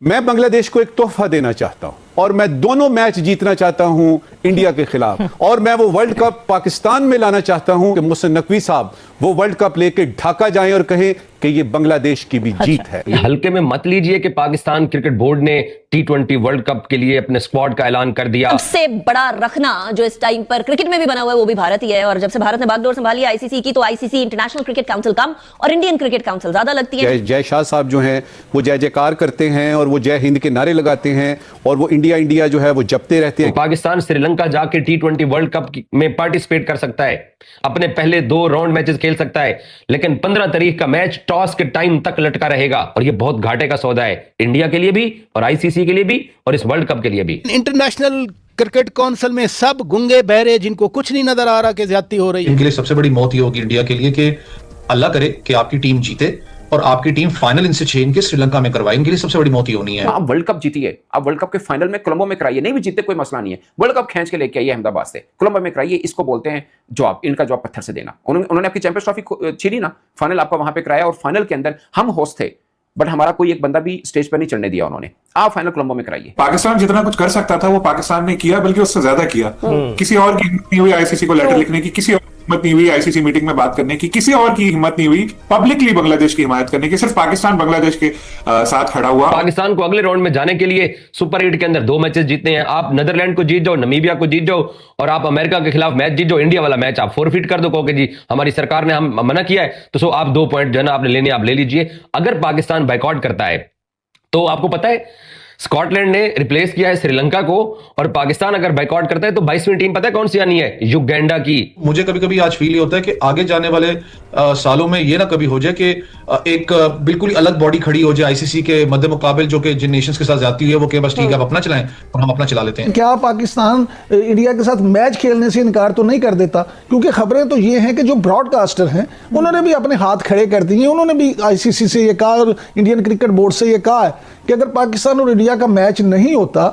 मैं बांग्लादेश को एक तोहफा देना चाहता हूं और मैं दोनों मैच जीतना चाहता हूं इंडिया के खिलाफ, और मैं वो वर्ल्ड कप पाकिस्तान में लाना चाहता हूं कि मोहसिन नकवी साहब वो वर्ल्ड कप लेके ढाका जाएं और कहें कि ये बांग्लादेश की भी जीत है। हल्के में मत लीजिए कि पाकिस्तान क्रिकेट बोर्ड ने T20 वर्ल्ड कप के लिए अपने स्क्वाड का ऐलान कर दिया। सबसे बड़ा रखना जो इस टाइम पर क्रिकेट में भी बना हुआ है वो भी भारत ही है, और जब से भारत ने बागडोर संभाली आईसीसी की, तो आईसीसी इंटरनेशनल क्रिकेट काउंसिल कम और इंडियन क्रिकेट काउंसिल ज्यादा लगती है। जय शाह साहब जो हैं वो जय जयकार करते हैं और वो जय हिंद के नारे लगाते हैं और वो इंडिया इंडिया जो है वो जपते रहते हैं। तो पाकिस्तान श्रीलंका जाके T20 वर्ल्ड कप में पार्टिसिपेट कर सकता है, अपने पहले 2 राउंड मैचेस खेल सकता है, लेकिन 15 तारीख का मैच टॉस के टाइम तक लटका रहेगा और ये बहुत घाटे का सौदा है इंडिया के लिए भी और आईसीसी के लिए भी और इस वर्ल्ड कप के लिए भी। इंटरनेशनल क्रिकेट काउंसिल में सब गुंगे बहरे जिनको कुछ नहीं नजर आ रहा कि ज्यादती हो रही है। इनके लिए सबसे बड़ी मौत ये होगी इंडिया के लिए कि अल्लाह करे कि आपकी टीम जीते और आपकी टीम फाइनल इनसे छीन के श्रीलंका में करवाए। इनके लिए सबसे बड़ी मौत ही होनी है। आप वर्ल्ड कप जीतिए, आप वर्ल्ड कप के फाइनल में कोलंबो में कराइए, नहीं भी जीते कोई मसला नहीं है, वर्ल्ड कप खींच के लेके आइए अहमदाबाद से, कोलंबो में कराइए। इसको बोलते हैं जॉब, इनका जॉब पत्थर से देना। उन्होंने आपकी चैंपियंस ट्रॉफी छीनी ना, फाइनल आपका वहां पे कराया और फाइनल के अंदर हम होस्ट थे, बट हमारा कोई एक बंदा भी स्टेज पर नहीं चढ़ने दिया उन्होंने। आप फाइनल कोलंबो में कराइए। पाकिस्तान जितना कुछ कर सकता था वो पाकिस्तान ने किया, बल्कि उससे ज्यादा किया। किसी और की हिम्मत नहीं हुई आईसीसी को लेटर लिखने की, किसी और की हिम्मत नहीं हुई आईसीसी मीटिंग में बात करने की, किसी और की हिम्मत नहीं हुई पब्लिकली बांग्लादेश की हिमायत करने की। सिर्फ पाकिस्तान बांग्लादेश के साथ खड़ा हुआ। पाकिस्तान को अगले राउंड में जाने के लिए सुपर 8 के अंदर 2 मैचेस जीतने हैं। आप नीदरलैंड को जीत जाओ, नमीबिया को जीत जाओ और आप अमेरिका के खिलाफ मैच जीत जाओ। इंडिया वाला मैच आप फोरफिट कर दो, कहो कि जी हमारी सरकार ने हम मना किया है, तो सो आप 2 पॉइंट जो है ना आपने लेने आप ले लीजिए। अगर पाकिस्तान बाइकआउट करता है तो आपको पता है स्कॉटलैंड ने रिप्लेस किया है श्रीलंका को, और पाकिस्तान अगर बाइकआउट करता है तो 22वीं टीम पता है कौन सी आनी है? युगांडा की। मुझे कभी कभी आज फील होता है कि आगे जाने वाले सालों में ये ना कभी हो जाए कि एक बिल्कुल अलग बॉडी खड़ी हो जाए आईसीसी के मद्दे मुकाबिल, जो कि जिन नेशंस के साथ जाती है वो कि बस ठीक है आप अपना चलाएं और हम अपना चला लेते हैं। क्या पाकिस्तान इंडिया के साथ मैच खेलने से इनकार तो नहीं कर देता? क्योंकि खबरें तो ये हैं कि जो ब्रॉडकास्टर हैं उन्होंने भी अपने हाथ खड़े कर दिए। उन्होंने भी आईसीसी से ये कहा और इंडियन क्रिकेट बोर्ड से ये कहा है कि अगर पाकिस्तान और इंडिया का मैच नहीं होता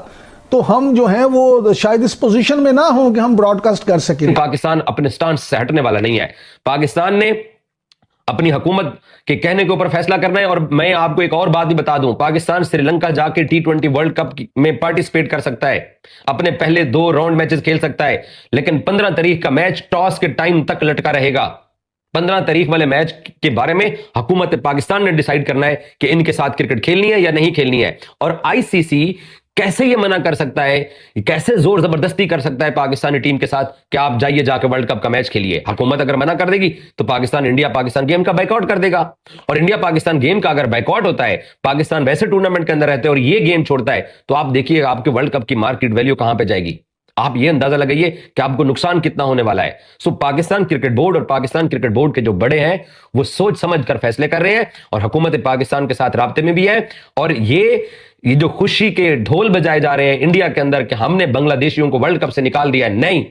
तो हम जो हैं वो शायद इस पोजीशन में ना हो कि हम ब्रॉडकास्ट कर सकें। पाकिस्तान अपने स्टांस से हटने वाला नहीं है। पाकिस्तान ने अपनी हुकूमत के कहने के ऊपर फैसला करना है। और मैं आपको एक और बात भी बता दूं, पाकिस्तान श्रीलंका जाके T20 वर्ल्ड कप में पार्टिसिपेट कर सकता है, अपने पहले 2 राउंड मैचेस खेल सकता है, लेकिन 15 तारीख का मैच टॉस के टाइम तक लटका रहेगा। 15 तारीख वाले मैच के बारे में हुकूमत पाकिस्तान ने डिसाइड करना है कि इनके साथ क्रिकेट खेलनी है या नहीं खेलनी है। और आईसीसी कैसे ये मना कर सकता है, कैसे जोर जबरदस्ती कर सकता है पाकिस्तानी टीम के साथ कि आप जाइए जाके वर्ल्ड कप का मैच खेलिए? हुकूमत अगर मना कर देगी तो पाकिस्तान इंडिया पाकिस्तान गेम का बाइकआउट कर देगा, और इंडिया पाकिस्तान गेम का अगर बाइकआउट होता है, पाकिस्तान वैसे टूर्नामेंट के अंदर रहते हैं और ये गेम छोड़ता है, तो आप देखिए आपके वर्ल्ड कप की मार्केट वैल्यू कहां पे जाएगी। आप ये अंदाजा लगाइए कि आपको नुकसान कितना होने वाला है। सो पाकिस्तान क्रिकेट बोर्ड और पाकिस्तान क्रिकेट बोर्ड के जो बड़े हैं वो सोच समझ कर फैसले कर रहे हैं और हुकूमत पाकिस्तान के साथ राब्ते में भी है। और ये जो खुशी के ढोल बजाए जा रहे हैं इंडिया के अंदर कि हमने बांग्लादेशियों को वर्ल्ड कप से निकाल दिया है, नहीं,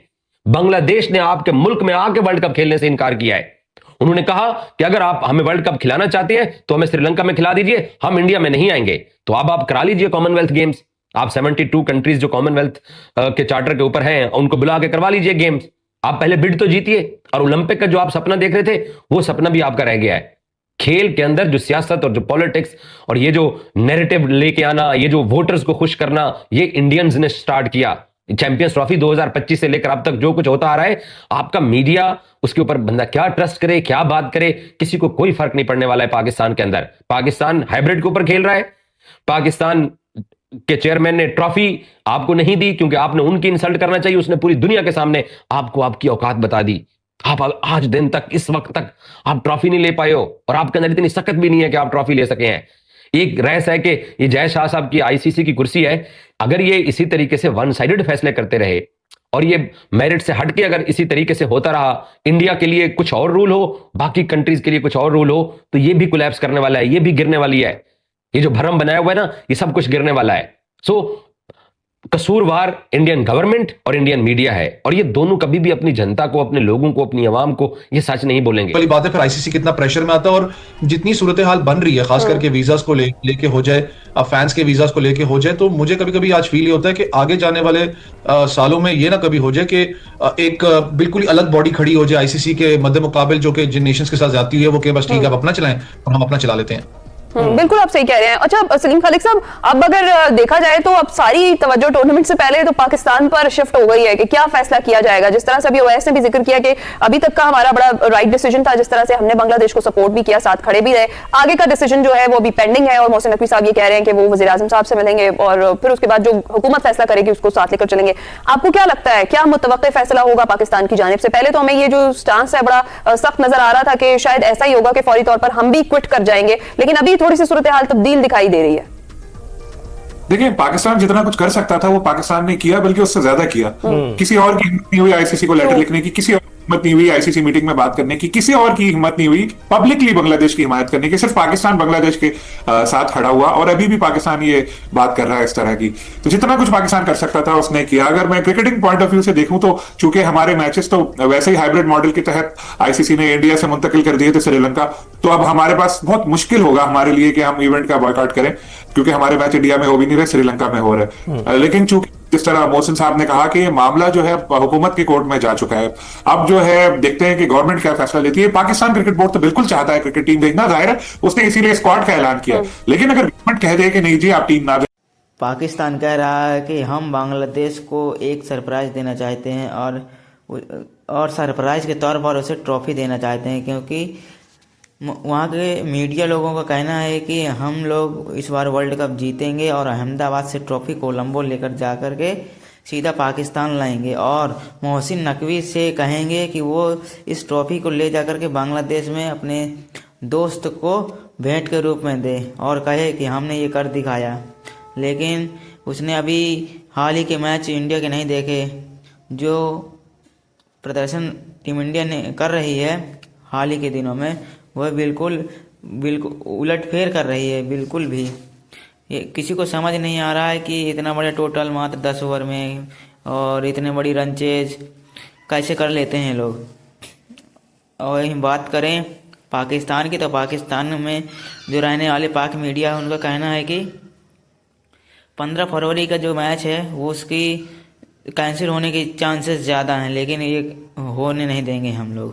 बांग्लादेश ने आपके मुल्क में आके वर्ल्ड कप खेलने से इनकार किया है। उन्होंने कहा कि अगर आप हमें वर्ल्ड कप खिलाना चाहते हैं तो हमें श्रीलंका में खिला दीजिए, हम इंडिया में नहीं आएंगे। तो अब आप करा लीजिए कॉमनवेल्थ गेम्स। आप 72 कंट्रीज जो कॉमनवेल्थ के चार्टर के ऊपर हैं उनको बुला के करवा लीजिए गेम्स। आप पहले बिड तो जीतिए, और ओलंपिक का जो आप सपना देख रहे थे वो सपना भी आपका रह गया है। खेल के अंदर जो सियासत और जो पॉलिटिक्स और ये जो नैरेटिव लेके आना, ये जो वोटर्स को खुश करना, ये इंडियंस ने स्टार्ट किया। चैंपियंस ट्रॉफी 2025 से लेकर अब तक जो कुछ होता आ रहा है, आपका मीडिया उसके ऊपर बंदा क्या ट्रस्ट करे, क्या बात करे, किसी को कोई फर्क नहीं पड़ने वाला है। पाकिस्तान के अंदर पाकिस्तान हाइब्रिड के ऊपर खेल रहा है। पाकिस्तान के चेयरमैन ने ट्रॉफी आपको नहीं दी क्योंकि आपने उनकी इंसल्ट करना चाहिए। उसने पूरी दुनिया के सामने आपको आपकी औकात बता दी। आप आज दिन तक, इस वक्त तक आप ट्रॉफी नहीं ले पाए हो, और आपके अंदर इतनी सख्त भी नहीं है कि आप ट्रॉफी ले सके हैं। एक रहस्य है कि ये जय शाह साहब की आईसीसी की कुर्सी है, अगर ये इसी तरीके से वन साइडेड फैसले करते रहे और ये मेरिट से हटके अगर इसी तरीके से होता रहा, इंडिया के लिए कुछ और रूल हो, बाकी कंट्रीज के लिए कुछ और रूल हो, तो ये भी कोलैप्स करने वाला है, ये भी गिरने वाली है। ये जो भरम बनाया हुआ है ना, ये सब कुछ गिरने वाला है। सो कसूरवार इंडियन गवर्नमेंट और इंडियन मीडिया है, और ये दोनों कभी भी अपनी जनता को, अपने लोगों को, अपनी आवाम को ये सच नहीं बोलेंगे। पहली बात है फिर आईसीसी कितना प्रेशर में आता है, और जितनी सूरत हाल बन रही है खास करके वीजास को लेके हो जाए, फैंस के वीजास को लेके हो जाए, तो मुझे कभी कभी आज फील होता है कि आगे जाने वाले सालों में ये ना कभी हो जाए कि एक बिल्कुल अलग बॉडी खड़ी हो जाए आईसीसी के मद्दे मुकाबिल, जो कि जिन नेशंस के साथ जाती है वो कि बस ठीक है आप अपना चलाएं और हम अपना चला लेते हैं। बिल्कुल आप सही कह रहे हैं। अच्छा सलीम खालिक साहब, अब अगर देखा जाए तो अब सारी तवज्जो टूर्नामेंट से पहले तो पाकिस्तान पर शिफ्ट हो गई है कि क्या फैसला किया जाएगा। जिस तरह से अभी ओवैस ने भी जिक्र किया कि अभी तक का हमारा बड़ा राइट डिसीजन था, जिस तरह से हमने बांग्लादेश को सपोर्ट भी किया, साथ खड़े भी रहे। आगे का डिसीजन जो है वो अभी पेंडिंग है और मोहसिन नकवी साहब ये कह रहे हैं कि वो वज़ीर आज़म साहब से मिलेंगे और फिर उसके बाद जो हुकूमत फैसला करेगी उसको साथ लेकर चलेंगे। आपको क्या लगता है, क्या मुतवक्किल फैसला होगा पाकिस्तान की जानिब से? पहले तो हमें ये जो स्टांस है बड़ा सख्त नजर आ रहा था कि शायद ऐसा ही होगा कि फौरी तौर पर हम भी क्विट कर जाएंगे, लेकिन अभी थोड़ी सी सूरत हाल तब्दील दिखाई दे रही है। देखिए, पाकिस्तान जितना कुछ कर सकता था वो पाकिस्तान ने किया, बल्कि उससे ज्यादा किया। किसी और की हिम्मत नहीं हुई आईसीसी को लेटर लिखने की, किसी और की हिम्मत नहीं हुई आईसीसी मीटिंग में बात करने की, किसी और की हिम्मत नहीं हुई पब्लिकली बांग्लादेश की हिमायत करने की। सिर्फ पाकिस्तान बांग्लादेश के साथ खड़ा हुआ और अभी भी पाकिस्तान ये बात कर रहा है इस तरह की। तो जितना कुछ पाकिस्तान कर सकता था उसने किया। अगर मैं क्रिकेटिंग पॉइंट ऑफ व्यू से देखूं तो चूंकि हमारे मैचेस तो वैसे ही हाइब्रिड मॉडल के तहत आईसीसी ने इंडिया से मुंतकिल कर दिए थे श्रीलंका, तो अब हमारे पास बहुत मुश्किल होगा हमारे लिए कि हम इवेंट का बॉयकॉट करें, क्योंकि हमारे मैच इंडिया में हो भी नहीं रहे, श्रीलंका में हो रहे। लेकिन चूंकि जिस तरह मोहसिन साहब ने कहा कि ये मामला जो है हुकूमत के कोर्ट में जा चुका है, अब जो है देखते हैं कि गवर्नमेंट क्या फैसला लेती है। पाकिस्तान क्रिकेट बोर्ड तो बिल्कुल चाहता है क्रिकेट टीम देखना, जाहिर है उसने इसीलिए स्क्वाड का ऐलान किया। लेकिन अगर गवर्नमेंट कह दे कि नहीं जी आप टीम ना, पाकिस्तान कह रहा है कि हम बांग्लादेश को एक सरप्राइज देना चाहते हैं और सरप्राइज के तौर पर उसे ट्रॉफी देना चाहते हैं, क्योंकि वहाँ के मीडिया लोगों का कहना है कि हम लोग इस बार वर्ल्ड कप जीतेंगे और अहमदाबाद से ट्रॉफी कोलंबो लेकर जा कर के सीधा पाकिस्तान लाएंगे और मोहसिन नकवी से कहेंगे कि वो इस ट्रॉफी को ले जा कर के बांग्लादेश में अपने दोस्त को भेंट के रूप में दे और कहे कि हमने ये कर दिखाया। लेकिन उसने अभी हाल ही के मैच इंडिया के नहीं देखे। जो प्रदर्शन टीम इंडिया ने कर रही है हाल ही के दिनों में, वह बिल्कुल उलटफेर कर रही है। बिल्कुल भी ये किसी को समझ नहीं आ रहा है कि इतना बड़ा टोटल मात्र 10 ओवर में और इतने बड़ी रन चेज कैसे कर लेते हैं लोग। और यही बात करें पाकिस्तान की, तो पाकिस्तान में जो रहने वाले पाक मीडिया है उनका कहना है कि 15 फरवरी का जो मैच है वो उसकी कैंसिल होने के चांसेस ज़्यादा हैं, लेकिन ये होने नहीं देंगे हम लोग।